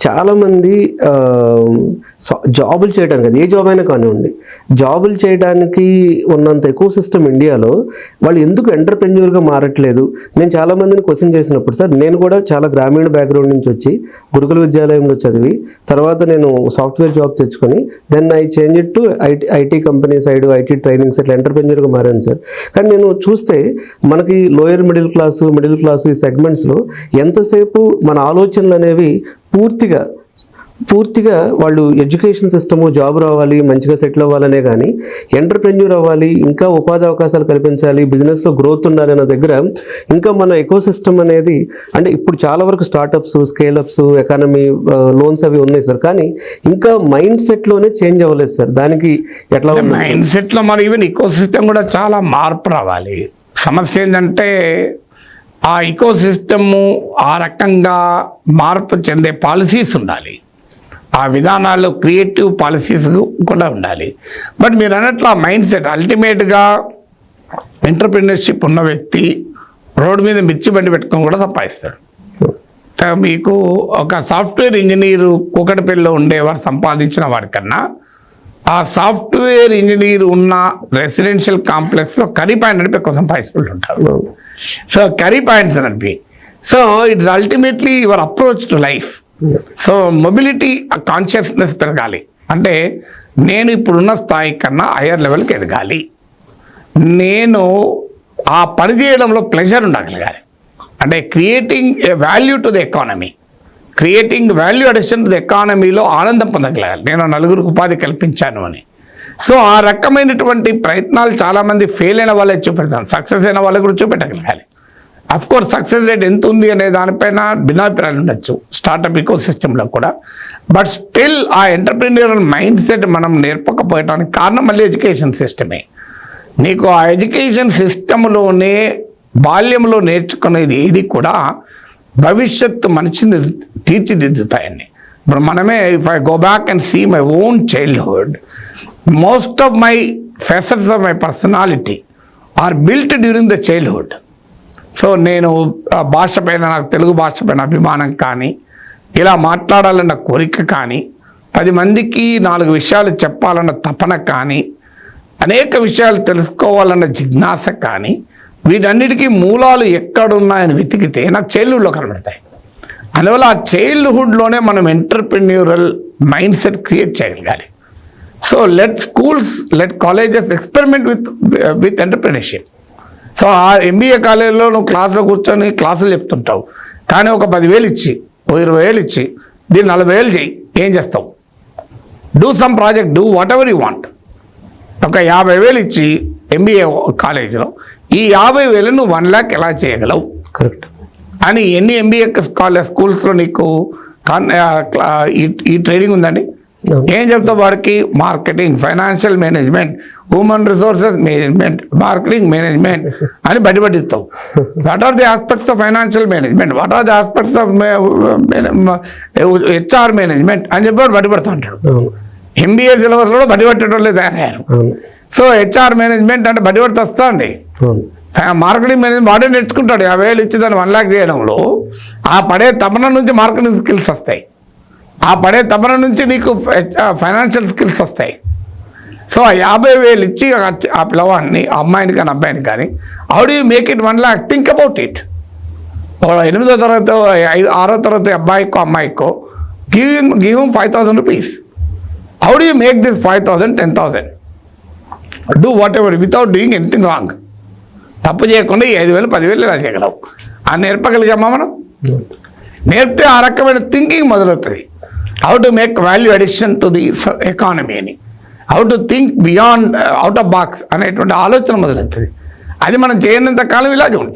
చాలామంది జాబులు చేయడానికి, అది ఏ జాబ్ అయినా కానివ్వండి, జాబులు చేయడానికి ఉన్నంత ఎకో సిస్టమ్ ఇండియాలో వాళ్ళు ఎందుకు ఎంటర్‌ప్రెన్యూర్‌గా మారట్లేదు? నేను చాలామందిని క్వశ్చన్ చేసినప్పుడు, సార్ నేను కూడా చాలా గ్రామీణ బ్యాక్గ్రౌండ్ నుంచి వచ్చి గురుకుల విద్యాలయంలో చదివి తర్వాత నేను సాఫ్ట్వేర్ జాబ్ తెచ్చుకొని then I change it to IT company side, IT trainings, ఇట్లా ఎంటర్‌ప్రెన్యూర్‌గా మారాను సార్. కానీ నేను చూస్తే మనకి లోయర్ మిడిల్ క్లాసు ఈ సెగ్మెంట్స్లో ఎంతసేపు మన ఆలోచనలు అనేవి పూర్తిగా వాళ్ళు ఎడ్యుకేషన్ సిస్టము, జాబ్ రావాలి, మంచిగా సెటిల్ అవ్వాలనే కానీ ఎంటర్‌ప్రెన్యూర్ అవ్వాలి, ఇంకా ఉపాధి అవకాశాలు కల్పించాలి, బిజినెస్లో గ్రోత్ ఉండాలి అన్న దగ్గర ఇంకా మన ఎకో సిస్టమ్ అనేది, అంటే ఇప్పుడు చాలా వరకు స్టార్టప్స్, స్కేలప్స్, ఎకానమీ, లోన్స్ అవి ఉన్నాయి సార్. కానీ ఇంకా మైండ్ సెట్లోనే చేంజ్ అవ్వలేదు సార్. దానికి ఎట్లా మైండ్ సెట్లో మరి ఈవెన్ ఎకో సిస్టమ్ కూడా చాలా మార్పు రావాలి. సమస్య ఏంటంటే ఆ ఎకో సిస్టము ఆ రకంగా మార్పు చెందే పాలసీస్ ఉండాలి, ఆ విధానాలు క్రియేటివ్ పాలసీస్ కూడా ఉండాలి. బట్ మీరు అన్నట్లు ఆ మైండ్ సెట్ అల్టిమేట్గా ఎంటర్‌ప్రెన్యూర్‌షిప్ ఉన్న వ్యక్తి రోడ్డు మీద మిర్చి బండి పెట్టుకొని కూడా సంపాదిస్తాడు. మీకు ఒక సాఫ్ట్వేర్ ఇంజనీరు కూకట్పల్లిలో ఉండేవారు సంపాదించిన వాడికన్నా ఆ సాఫ్ట్వేర్ ఇంజనీర్ ఉన్న రెసిడెన్షియల్ కాంప్లెక్స్లో కర్రీ పాయింట్ నడిపి ఎక్కువ సంపాదించుకుంటూ ఉంటారు. సో కర్రీ పాయింట్స్ నడిపి, so it's ultimately your approach to life. So mobility consciousness పెరగాలి. అంటే నేను ఇప్పుడున్న స్థాయి కన్నా హయ్యర్ లెవెల్కి ఎదగాలి, నేను ఆ పని చేయడంలో ప్లెజర్ ఉండగలగాలి. అంటే creating a value to the economy, creating value addition to the ఎకానమీలో ఆనందం పొందగలగాలి, నేను నలుగురికి ఉపాధి కల్పించాను అని. సో ఆ రకమైనటువంటి ప్రయత్నాలు చాలామంది ఫెయిల్ అయిన వాళ్ళే చూపెడతాను, సక్సెస్ అయిన వాళ్ళు కూడా చూపెట్టగలగాలి. అఫ్కోర్స్ సక్సెస్ రేట్ ఎంత ఉంది అనే దానిపైన భిన్నాభిప్రాయాలు ఉండొచ్చు స్టార్టప్ ఎకో సిస్టంలో కూడా. బట్ స్టిల్ ఆ ఎంటర్‌ప్రెన్యూరల్ మైండ్ సెట్ మనం నేర్పకపోవడానికి కారణం మళ్ళీ ఎడ్యుకేషన్ సిస్టమే. నీకు ఆ ఎడ్యుకేషన్ సిస్టంలోనే బాల్యంలో నేర్చుకునేది ఏది కూడా భవిష్యత్తు మనిషిని తీర్చిదిద్దుతాయని. ఇప్పుడు మనమే if I go back and see my own childhood, most of my facets of my personality are built during the childhood. So నేను భాష పైన, నాకు తెలుగు భాష పైన అభిమానం కానీ, ఇలా మాట్లాడాలన్న కోరిక కానీ, 10 మందికి 4 విషయాలు చెప్పాలన్న తపన కానీ, అనేక విషయాలు తెలుసుకోవాలన్న జిజ్ఞాస కానీ, వీటన్నిటికీ మూలాలు ఎక్కడున్నాయని వెతికితే నాకు చైల్డ్హుడ్లో కనబడతాయి. అందువల్ల ఆ చైల్డ్హుడ్లోనే మనం ఎంటర్‌ప్రెన్యూరల్ మైండ్ సెట్ క్రియేట్ చేయగలగాలి. So let schools, let colleges experiment with entrepreneurship. So ఆ MBA కాలేజీలో నువ్వు క్లాస్లో కూర్చొని క్లాసులు చెప్తుంటావు, కానీ ఒక 10,000 ఇచ్చి, ఓ 20,000 ఇచ్చి దీన్ని 40,000 చేయి, ఏం చేస్తావు? Do some project, do what ever you want. ఒక 50,000 ఇచ్చి MBA కాలేజీలో ఈ 50,000 నువ్వు 1 lakh ఎలా చేయగలవు? కరెక్ట్ అని ఎన్ని MBA స్కూల్స్లో నీకు ఈ ట్రైనింగ్ ఉందండి? ఏం చెప్తావు వాడికి? Marketing, financial management, human resources management, marketing management అని బట్టిస్తావు. What are the aspects of financial management, what are the aspects of HR management అని చెప్పి వాడు బట్టిపడుతూ ఉంటాడు. MBA సిలబస్లో కూడా బట్టిపట్టేటోళ్ళే తయారయ్యారు. సో HR మేనేజ్మెంట్ అంటే బట్టిపడితే వస్తా అండి. మార్కెటింగ్ మేనేజ్మెంట్ వాడే నేర్చుకుంటాడు. 50,000 ఇచ్చి దాన్ని 1 lakh చేయడంలో ఆ పడే తపన నుంచి మార్కెటింగ్ స్కిల్స్ వస్తాయి, ఆ పడే తపన నుంచి నీకు ఫైనాన్షియల్ స్కిల్స్ వస్తాయి. సో ఆ 50,000 ఇచ్చి ఆ పిల్లవాడిని, ఆ అమ్మాయిని కానీ అబ్బాయిని కానీ, how do you make it 1 lakh? Think about it. 8వ తరగతి 6వ తరగతి అబ్బాయికో అమ్మాయికో give 5,000 rupees. How do you make this 5,000, 10,000? Do whatever without doing anything wrong. తప్పు చేయకుండా ఈ 5,000, 10,000 ఇలా చేయగలవు. అని నేర్పగలిగామా మనం? నేర్పితే ఆ రకమైన థింకింగ్ మొదలవుతుంది. How to make value addition to the economy అని, how to think beyond out of box అనేటువంటి ఆలోచన మొదలవుతుంది. అది మనం చేయనంత కాలం ఇలాగే ఉంటాం.